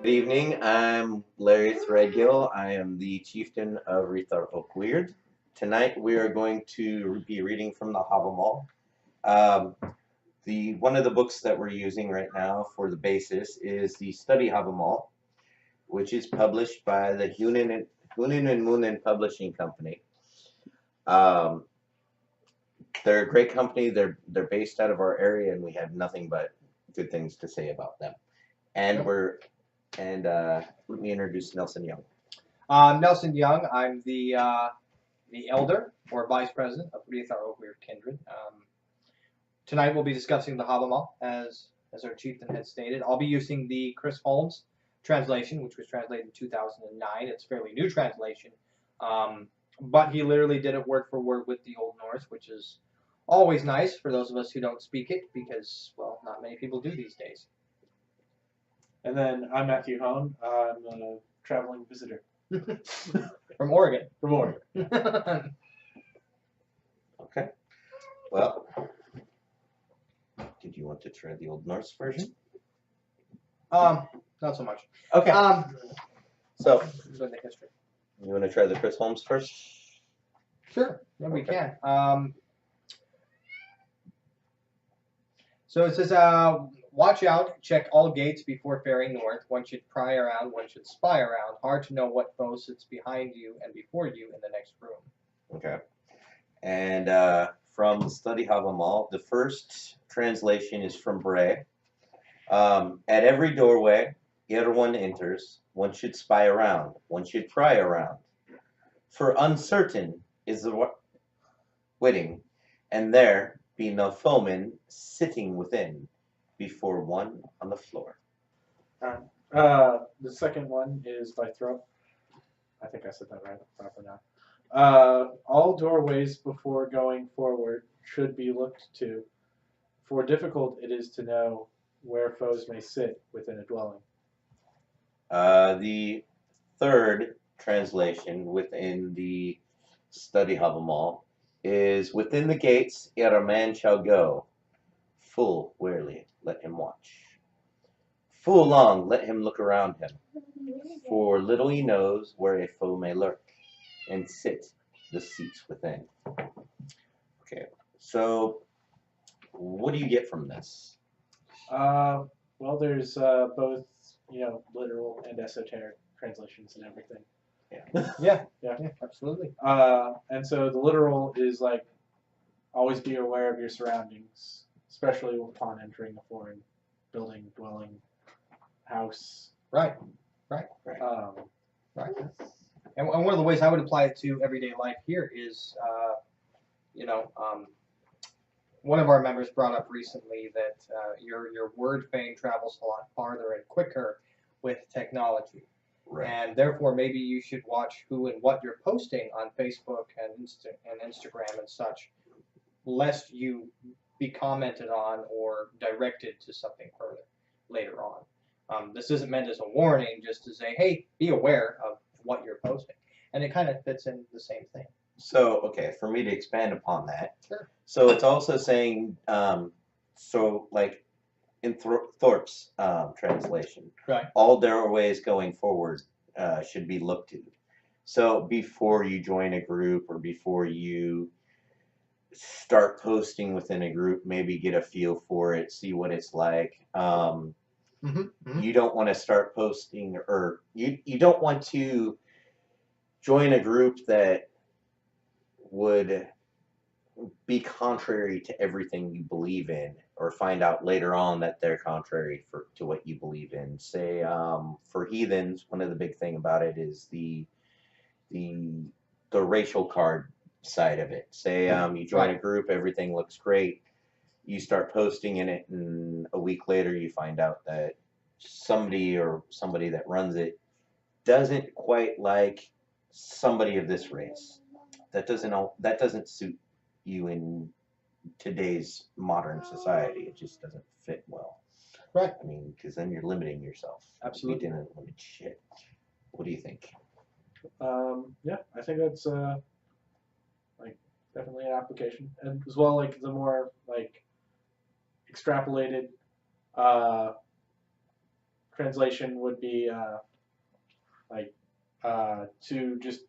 evening. I'm Larry Threadgill. I am the chieftain of Ríðar Wyrd. Tonight we are going to be reading from the Havamal. One of the books that we're using right now for the basis is the Study Havamal, which is published by the Huginn and Muninn Publishing Company. They're a great company. They're based out of our area, and we have nothing but good things to say about them. And let me introduce Nelson Young. Nelson Young. I'm the elder or vice president of Ríðar Kindred. Tonight we'll be discussing the Havamal, as our chieftain had stated. I'll be using the Chris Holmes translation, which was translated in 2009. It's a fairly new translation, but he literally did it word for word with the Old Norse, which is always nice for those of us who don't speak it, because, well, not many people do these days. And then I'm Matthew Hone. I'm a traveling visitor. From Oregon. From Oregon. Okay. Well, did you want to try the Old Norse version? Not so much. Okay. So, The history. you want to try the Chris Holmes first? Sure. Yeah, we Okay. can. So it says, watch out, check all gates before faring north. One should pry around, one should spy around. Hard to know what foe sits behind you and before you in the next room. Okay. And from the Study Havamal, the first translation is from Bray. At every doorway, ere one enters, one should spy around, one should pry around. For uncertain is the witting, and there be no foeman sitting within, before one on the floor. The second one is by throat. I think I said that right proper now. All doorways before going forward should be looked to, for difficult it is to know where foes may sit within a dwelling. The third translation within the Study Havamal is, within the gates ere a man shall go, full warily let him watch. Full long let him look around him, for little he knows where a foe may lurk, and sit the seats within. Okay, so what do you get from this? Well, there's both, literal and esoteric translations and everything. Yeah, Yeah. absolutely. And so the literal is like, always be aware of your surroundings, especially upon entering a foreign building, dwelling, house. Right. Right. And one of the ways I would apply it to everyday life here is, one of our members brought up recently that your word fame travels a lot farther and quicker with technology. Right. And therefore, maybe you should watch who and what you're posting on Facebook and Instagram and such, lest you be commented on or directed to something further later on. This isn't meant as a warning, just to say, hey, be aware of what you're posting. And it kind of fits in the same thing. So, okay, for me to expand upon that. Sure. So it's also saying, like in Thorpe's translation, Right. all doorways going forward should be looked to. So before you join a group or before you start posting within a group, maybe get a feel for it, see what it's like. You don't want to start posting, or you don't want to join a group that would be contrary to everything you believe in, or find out later on that they're contrary to what you believe in. Say, for heathens, one of the big thing about it is the racial card side of it. Say, you join a group, everything looks great, you start posting in it, and a week later you find out that somebody that runs it doesn't quite like somebody of this race. That doesn't suit you in today's modern society. It just doesn't fit well. Right. I mean, because then you're limiting yourself. Absolutely. We didn't limit shit. What do you think? Yeah, I think that's definitely an application, and as well, like the more extrapolated translation would be to just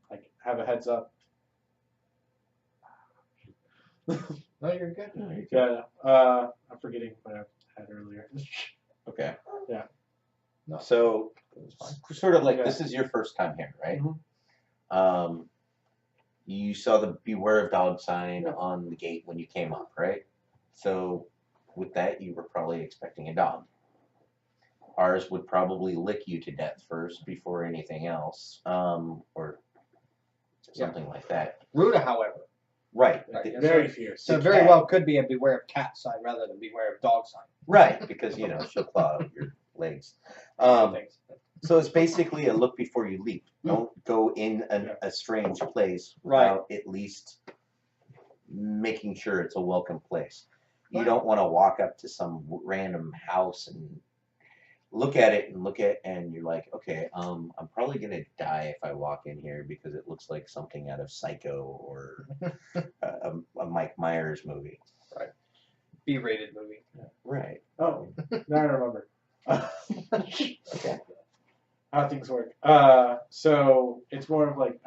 like have a heads up. No, you're good. No, you're good. Yeah, I'm forgetting what I had earlier. Okay. Yeah. No. So, sort of like Yeah. this is your first time here, right? Mhm. You saw the beware of dog sign Yeah. on the gate when you came up, right? So, with that, you were probably expecting a dog. Ours would probably lick you to death first before anything else, or something like that. Ruda, however. Right. Right, The- yeah. Very fierce. So The very cat. well could be a beware of cat sign rather than beware of dog sign. Right, because she'll claw out your legs. Things. So it's basically a look before you leap. Don't go in a strange place Right. without at least making sure it's a welcome place. You Right. don't want to walk up to some random house and look at it and you're like, okay, I'm probably gonna die if I walk in here because it looks like something out of Psycho or a Mike Myers movie. B-rated movie. Right. Oh, now I remember. Okay. How things work. So it's more of like,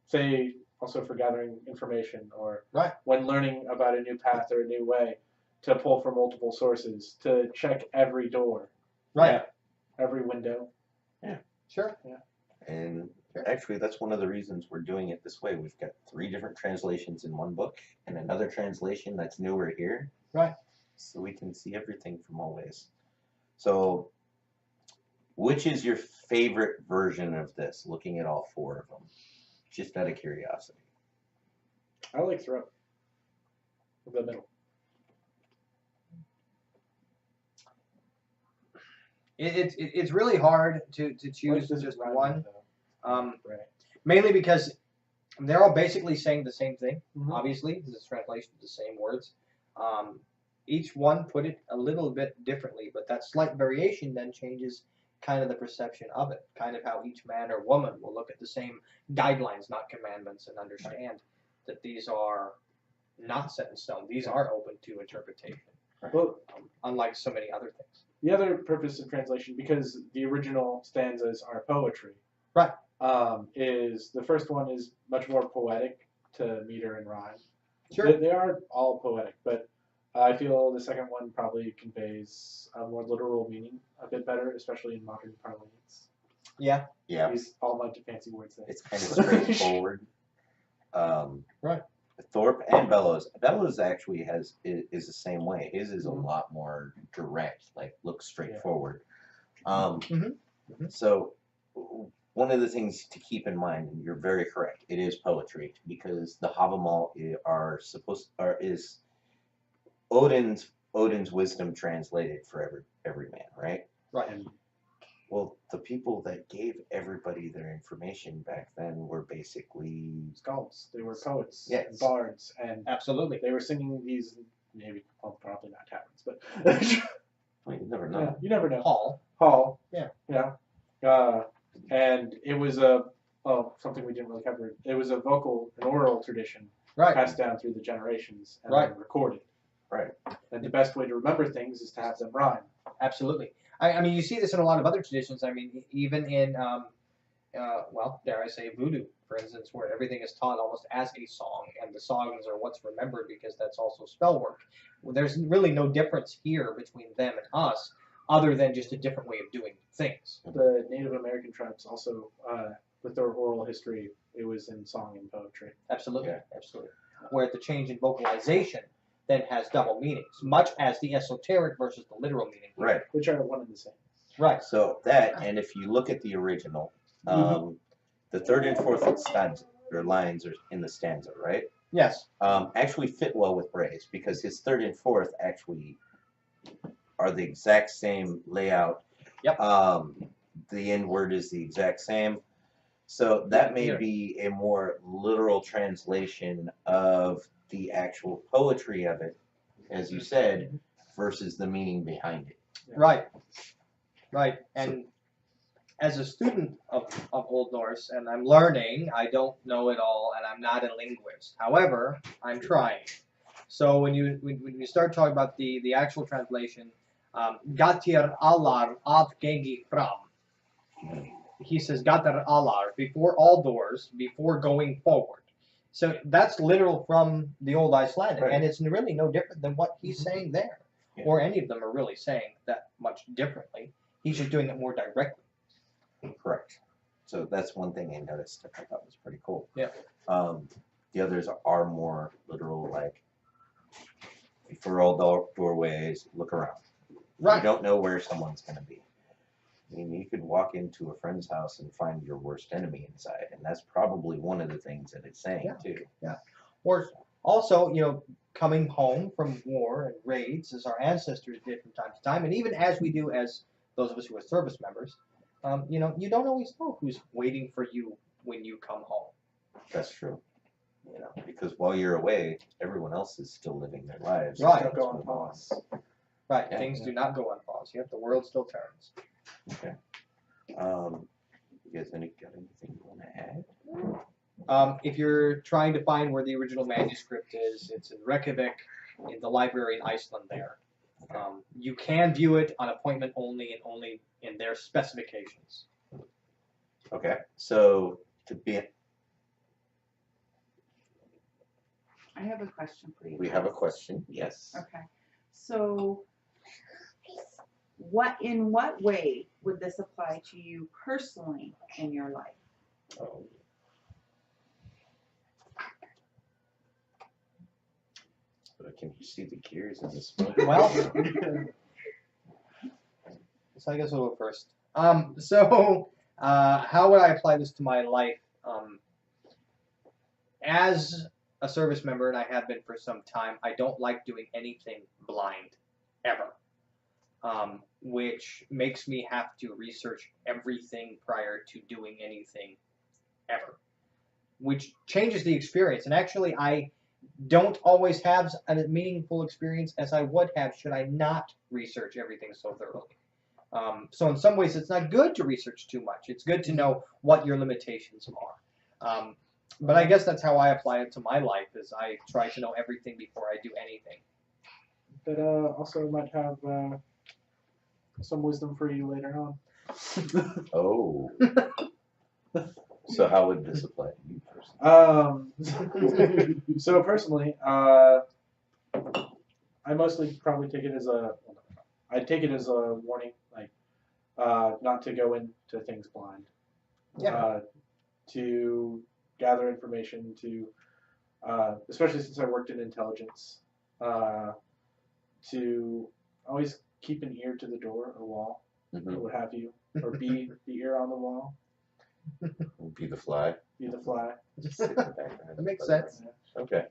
say, also for gathering information or Right. when learning about a new path or a new way, to pull from multiple sources, to check every door, Right. every window. Sure. And Sure. actually, that's one of the reasons we're doing it this way. We've got 3 different translations in one book and another translation that's newer here. Right. So we can see everything from all ways. So, which is your favorite version of this, looking at all 4 of them? Just out of curiosity. I like throat. The middle. It's really hard to choose What is just rhyming, one. though? Right. Mainly because they're all basically saying the same thing. Mhm. Obviously, this is translation of the same words. Each one put it a little bit differently, but that slight variation then changes kind of the perception of it. Kind of how each man or woman will look at the same guidelines, not commandments, and understand that these are not set in stone. These are open to interpretation. Well, Unlike so many other things. the other purpose of translation, because the original stanzas are poetry, Right. Is the first one is much more poetic to meter and rhyme. Sure. They are all poetic, but I feel the second one probably conveys a more literal meaning a bit better, especially in modern parlance. Yeah. Yeah. Use all my fancy words there. It's kind of straightforward. Right. Thorpe and Bellows. Bellows actually is the same way. His is a Mhm. lot more direct, like looks straightforward. Mhm. So one of the things to keep in mind, and you're very correct, it is poetry because the Havamal is Odin's wisdom translated for every man, right? Right. And Well, the people that gave everybody their information back then were basically skalds, they were poets, Yes. and bards, and Absolutely. they were singing these, maybe, well, probably not taverns, but well, you never know. yeah, you never know. Hall. Hall. Yeah. Yeah. And it was something we didn't really cover. It was an oral tradition Right. passed down through the generations and Right. then recorded. Right. And the best way to remember things is to have them rhyme. Absolutely. I mean, you see this in a lot of other traditions. I mean, even in, well, dare I say, voodoo, for instance, where everything is taught almost as a song, and the songs are what's remembered because that's also spell work. Well, there's really no difference here between them and us, other than just a different way of doing things. The Native American tribes also, with their oral history, it was in song and poetry. Absolutely. Yeah. Absolutely. Where the change in vocalization then has double meanings, much as the esoteric versus the literal meaning. Right. Which are one and the same. Right. So that, and if you look at the original, the 3rd and 4th stanza or lines are in the stanza, right? Yes. Actually fit well with Bray's because his 3rd and 4th actually are the exact same layout. Yep. The end word is the exact same. So that may Here. be a more literal translation of the actual poetry of it, as you said, versus the meaning behind it. Right. Right. And as a student of Old Norse, and I'm learning, I don't know it all, and I'm not a linguist. However, I'm trying. So when you start talking about the actual translation, Gatir alar av gengi fram. He says Gatir alar, before all doors, before going forward. So that's literal from the old Icelandic, Right. and it's really no different than what he's saying there, Yeah. or any of them are really saying that much differently. He's just doing it more directly. Correct. So that's one thing I noticed that I thought was pretty cool. Yeah. The others are more literal, like before all doorways, look around. Right. You don't know where someone's going to be. I mean, you could walk into a friend's house and find your worst enemy inside, and that's probably one of the things that it's saying too. Yeah. Or also, coming home from war and raids, as our ancestors did from time to time, and even as we do as those of us who are service members, you don't always know who's waiting for you when you come home. That's true. Because while you're away, everyone else is still living their lives. Right. Don't go on pause. Right. Yeah. Things do not go on pause. Yep. The world still turns. Okay. You guys got anything you want to add? If you're trying to find where the original manuscript is, it's in Reykjavik, in the library in Iceland there. You can view it on appointment only and only in their specifications. Okay. So to be, I have a question for you. we have a question. Yes. Okay. So, in what way would this apply to you personally in your life? Oh. But can you see the gears in this one? Well, so I guess we'll go first. How would I apply this to my life? As a service member, and I have been for some time, I don't like doing anything blind, ever. Which makes me have to research everything prior to doing anything, ever. Which changes the experience. And actually, I don't always have a meaningful experience as I would have should I not research everything so thoroughly. So in some ways, it's not good to research too much. It's good to know what your limitations are. But I guess that's how I apply it to my life, is I try to know everything before I do anything. But also might have some wisdom for you later on. Oh. So how would this apply to you personally? So personally, I mostly probably take it as a warning, like not to go into things blind. Yeah. To gather information, to especially since I worked in intelligence, to always keep an ear to the door or wall, or what have you, or be the ear on the wall. Be the fly. Be the fly. Just sit in the background. That makes sense. Okay.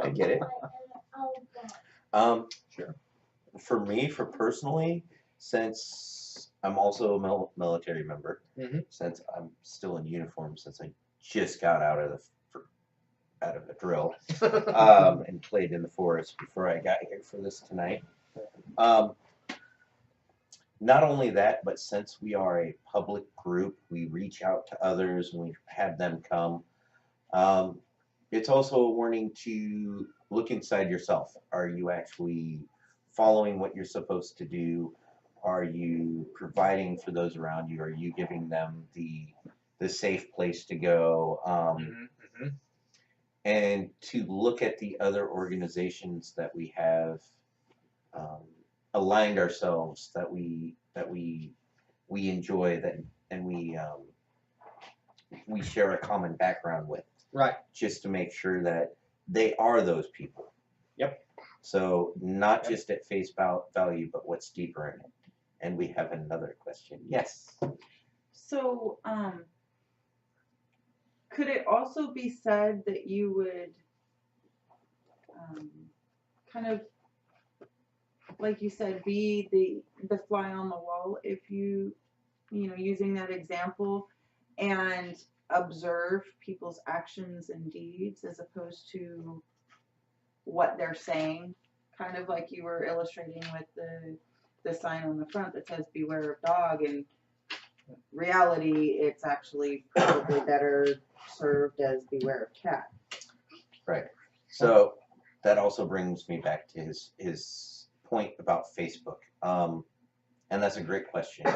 I get it. Sure. For me, personally, since I'm also a military member, since I'm still in uniform, since I just got out of a drill, and played in the forest before I got here for this tonight. Not only that, but since we are a public group, we reach out to others and we have them come. It's also a warning to look inside yourself. Are you actually following what you're supposed to do? Are you providing for those around you? Are you giving them the safe place to go? And to look at the other organizations that we have aligned ourselves, that we enjoy, that and we share a common background with. Right. Just to make sure that they are those people. Yep. So not just at face value, but what's deeper in it. And we have another question. Yes. So, could it also be said that you would kind of, like you said, be the fly on the wall, if using that example, and observe people's actions and deeds as opposed to what they're saying, kind of like you were illustrating with the sign on the front that says beware of dog, and reality it's actually probably better served as beware of cat. Right. So that also brings me back to his point about Facebook And that's a great question.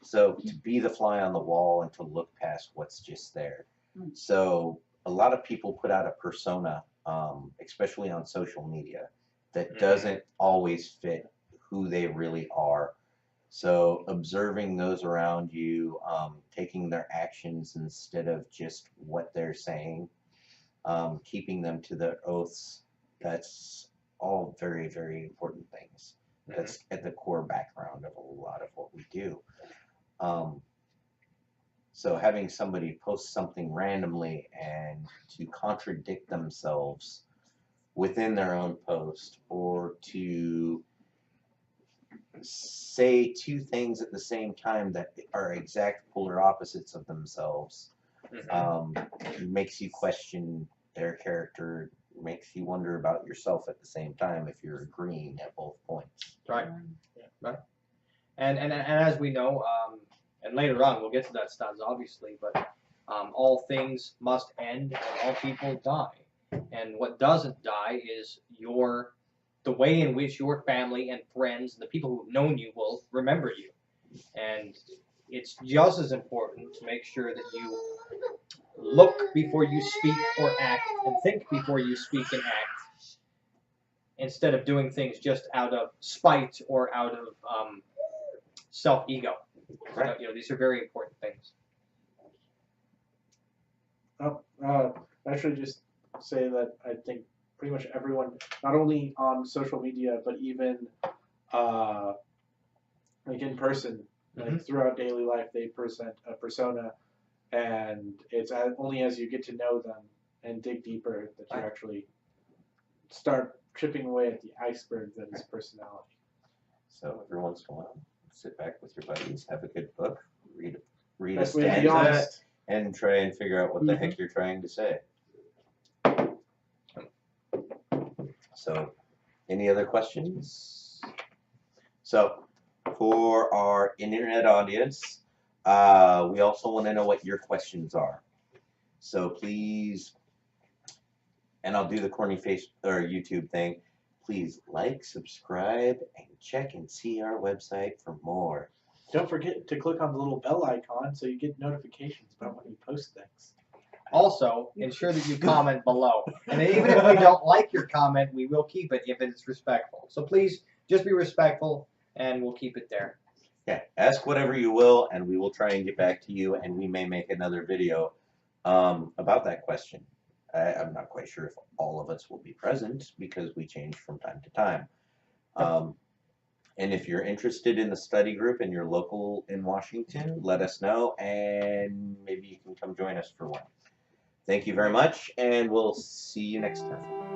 So to be the fly on the wall and to look past what's just there. So a lot of people put out a persona, especially on social media, that doesn't always fit who they really are. So observing those around you, taking their actions instead of just what they're saying, keeping them to their oaths, that's all very, very important things. That's at the core background of a lot of what we do. So having somebody post something randomly and to contradict themselves within their own post, or to say two things at the same time that are exact polar opposites of themselves, makes you question their character, makes you wonder about yourself at the same time if you're agreeing at both points. Right. Right. And as we know, and later on we'll get to that stanza obviously, but all things must end and all people die. And what doesn't die is the way in which your family and friends and the people who've known you will remember you. And it's just as important to make sure that you look before you speak or act, and think before you speak and act, instead of doing things just out of spite or out of self-ego. Right. So, these are very important things. Actually, just say that I think pretty much everyone, not only on social media, but even like in person, like throughout daily life, they present a persona, and it's only as you get to know them and dig deeper that you actually start chipping away at the iceberg that is personality. So every once in a while, sit back with your buddies, have a good book, read a Best way to be stanza, honest. and try and figure out what the heck you're trying to say. So, any other questions? So, for our internet audience, we also want to know what your questions are. So please, and I'll do the corny face or YouTube thing. Please like, subscribe, and check and see our website for more. Don't forget to click on the little bell icon so you get notifications about when we post things. Also, ensure that you comment below. And even if we don't like your comment, we will keep it if it's respectful. So please, just be respectful, and we'll keep it there. Yeah, ask whatever you will, and we will try and get back to you, and we may make another video about that question. I'm not quite sure if all of us will be present because we change from time to time. And if you're interested in the study group and you're local in Washington, let us know, and maybe you can come join us for one. Thank you very much, and we'll see you next time.